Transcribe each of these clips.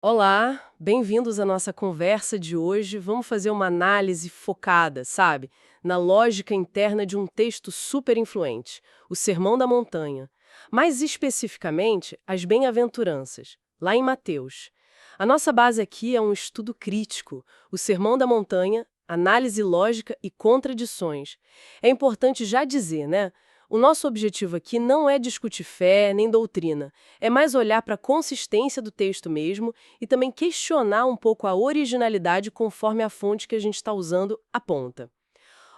Olá, bem-vindos à nossa conversa de hoje. Vamos fazer uma análise focada, sabe, na lógica interna de um texto super influente, o Sermão da Montanha. Mais especificamente, as Bem-aventuranças, lá em Mateus. A nossa base aqui é um estudo crítico, o Sermão da Montanha, análise lógica e contradições. É importante já dizer, né? O nosso objetivo aqui não é discutir fé nem doutrina, é mais olhar para a consistência do texto mesmo e também questionar um pouco a originalidade conforme a fonte que a gente está usando aponta.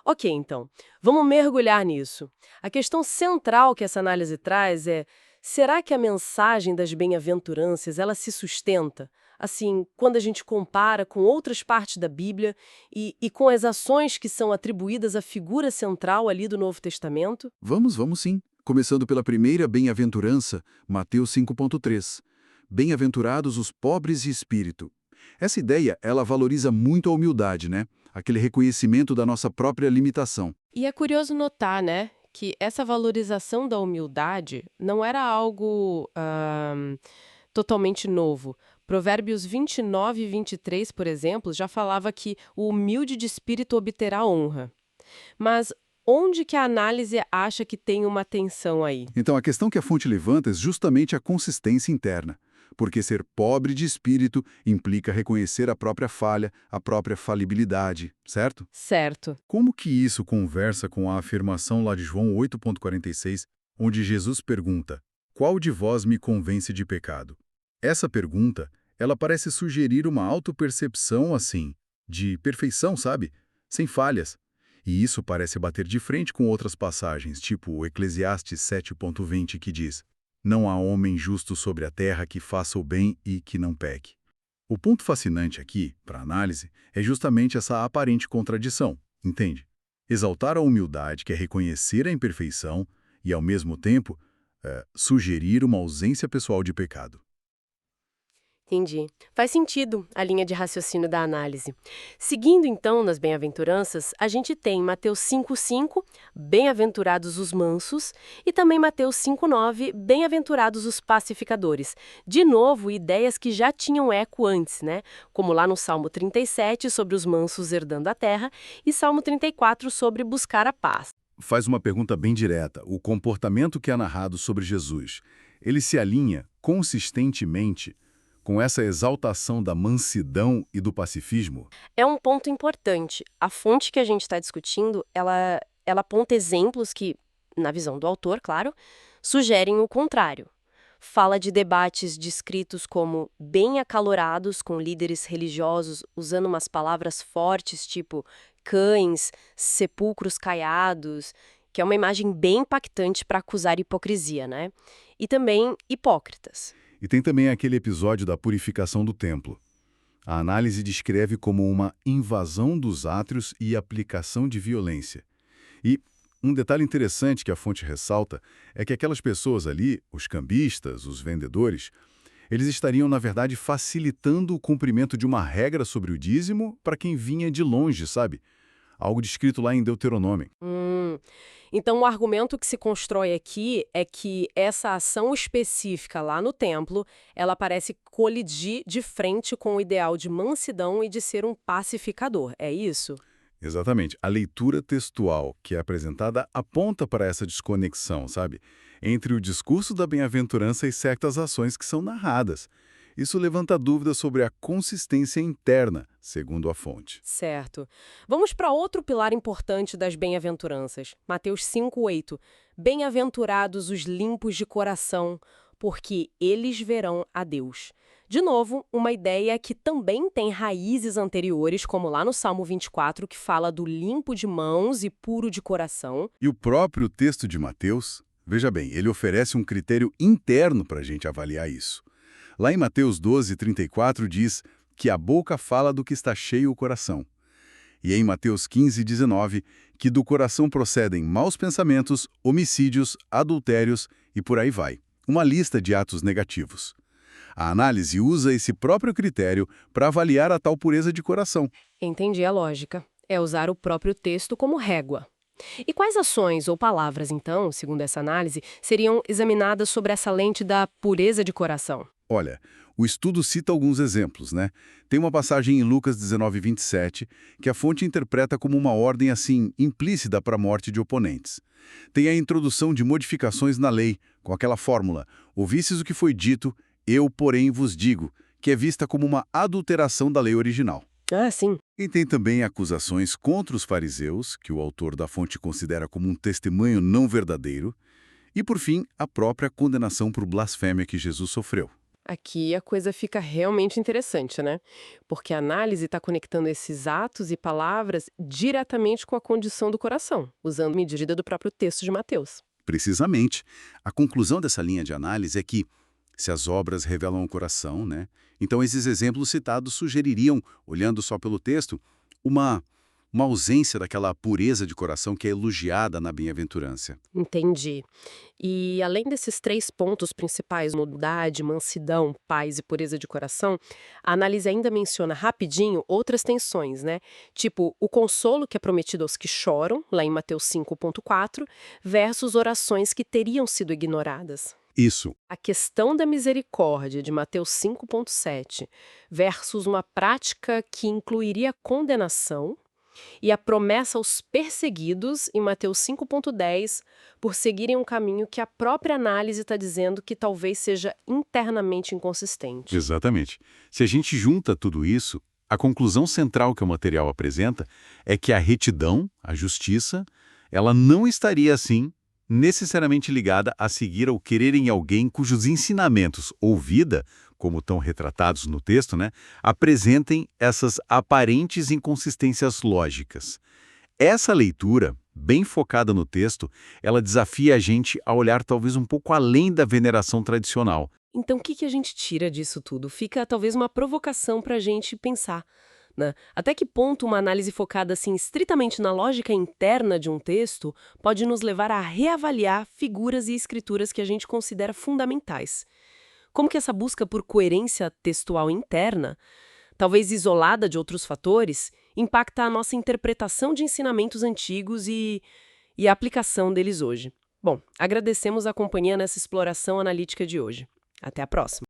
Ok, então, vamos mergulhar nisso. A questão central que essa análise traz é: será que a mensagem das bem-aventuranças ela se sustenta? Assim, quando a gente compara com outras partes da Bíblia e com as ações que são atribuídas à figura central ali do Novo Testamento? Vamos sim. Começando pela primeira bem-aventurança, Mateus 5.3. Bem-aventurados os pobres de espírito. Essa ideia, ela valoriza muito a humildade, né? Aquele reconhecimento da nossa própria limitação. E é curioso notar, né, que essa valorização da humildade não era algo totalmente novo. Provérbios 29 e 23, por exemplo, já falava que o humilde de espírito obterá honra. Mas onde que a análise acha que tem uma tensão aí? Então, a questão que a fonte levanta é justamente a consistência interna. Porque ser pobre de espírito implica reconhecer a própria falha, a própria falibilidade, certo? Certo. Como que isso conversa com a afirmação lá de João 8.46, onde Jesus pergunta: "Qual de vós me convence de pecado?" Essa pergunta, ela parece sugerir uma autopercepção assim, de perfeição, sabe? Sem falhas. E isso parece bater de frente com outras passagens, tipo o Eclesiastes 7.20, que diz: "Não há homem justo sobre a terra que faça o bem e que não peque." O ponto fascinante aqui, para análise, é justamente essa aparente contradição, entende? Exaltar a humildade, que é reconhecer a imperfeição, e, ao mesmo tempo, sugerir uma ausência pessoal de pecado. Entendi. Faz sentido a linha de raciocínio da análise. Seguindo então nas bem-aventuranças, a gente tem Mateus 5,5, bem-aventurados os mansos, e também Mateus 5,9, bem-aventurados os pacificadores. De novo, ideias que já tinham eco antes, né? Como lá no Salmo 37, sobre os mansos herdando a terra, e Salmo 34, sobre buscar a paz. Faz uma pergunta bem direta. O comportamento que é narrado sobre Jesus, ele se alinha consistentemente com essa exaltação da mansidão e do pacifismo? É um ponto importante. A fonte que a gente está discutindo, ela aponta exemplos que, na visão do autor, claro, sugerem o contrário. Fala de debates descritos como bem acalorados com líderes religiosos usando umas palavras fortes, tipo cães, sepulcros caiados, que é uma imagem bem impactante para acusar hipocrisia, né? E também hipócritas. E tem também aquele episódio da purificação do templo. A análise descreve como uma invasão dos átrios e aplicação de violência. E um detalhe interessante que a fonte ressalta é que aquelas pessoas ali, os cambistas, os vendedores, eles estariam, na verdade, facilitando o cumprimento de uma regra sobre o dízimo para quem vinha de longe, sabe? Algo descrito lá em Deuteronômio. Então, o argumento que se constrói aqui é que essa ação específica lá no templo, ela parece colidir de frente com o ideal de mansidão e de ser um pacificador. É isso? Exatamente. A leitura textual que é apresentada aponta para essa desconexão, sabe? Entre o discurso da bem-aventurança e certas ações que são narradas. Isso levanta dúvidas sobre a consistência interna, segundo a fonte. Certo. Vamos para outro pilar importante das bem-aventuranças. Mateus 5:8. Bem-aventurados os limpos de coração, porque eles verão a Deus. De novo, uma ideia que também tem raízes anteriores, como lá no Salmo 24, que fala do limpo de mãos e puro de coração. E o próprio texto de Mateus, veja bem, ele oferece um critério interno para a gente avaliar isso. Lá em Mateus 12:34 diz que a boca fala do que está cheio o coração. E em Mateus 15:19, que do coração procedem maus pensamentos, homicídios, adultérios e por aí vai. Uma lista de atos negativos. A análise usa esse próprio critério para avaliar a tal pureza de coração. Entendi a lógica. É usar o próprio texto como régua. E quais ações ou palavras, então, segundo essa análise, seriam examinadas sobre essa lente da pureza de coração? Olha, O estudo cita alguns exemplos, né? Tem uma passagem em Lucas 19:27 que a fonte interpreta como uma ordem, assim, implícita para a morte de oponentes. Tem a introdução de modificações na lei, com aquela fórmula: ouvistes o que foi dito, eu, porém, vos digo, que é vista como uma adulteração da lei original. Ah, sim. E tem também acusações contra os fariseus, que o autor da fonte considera como um testemunho não verdadeiro. E, por fim, a própria condenação por blasfêmia que Jesus sofreu. Aqui a coisa fica realmente interessante, né? Porque a análise está conectando esses atos e palavras diretamente com a condição do coração, usando medida do próprio texto de Mateus. Precisamente, a conclusão dessa linha de análise é que, se as obras revelam o coração, né, então esses exemplos citados sugeririam, olhando só pelo texto, uma, uma ausência daquela pureza de coração que é elogiada na bem-aventurança. Entendi. E além desses três pontos principais, humildade, mansidão, paz e pureza de coração, a análise ainda menciona rapidinho outras tensões, né? Tipo, o consolo que é prometido aos que choram, lá em Mateus 5,4, versus orações que teriam sido ignoradas. Isso. A questão da misericórdia de Mateus 5,7 versus uma prática que incluiria condenação e a promessa aos perseguidos em Mateus 5,10 por seguirem um caminho que a própria análise está dizendo que talvez seja internamente inconsistente. Exatamente. Se a gente junta tudo isso, a conclusão central que o material apresenta é que a retidão, a justiça, ela não estaria, assim, necessariamente ligada a seguir ou querer em alguém cujos ensinamentos ou vida, como estão retratados no texto, né, apresentem essas aparentes inconsistências lógicas. Essa leitura, bem focada no texto, ela desafia a gente a olhar talvez um pouco além da veneração tradicional. Então, o que a gente tira disso tudo? Fica talvez uma provocação para a gente pensar, né? Até que ponto uma análise focada assim estritamente na lógica interna de um texto pode nos levar a reavaliar figuras e escrituras que a gente considera fundamentais? Como que essa busca por coerência textual interna, talvez isolada de outros fatores, impacta a nossa interpretação de ensinamentos antigos e a aplicação deles hoje? Bom, agradecemos a companhia nessa exploração analítica de hoje. Até a próxima!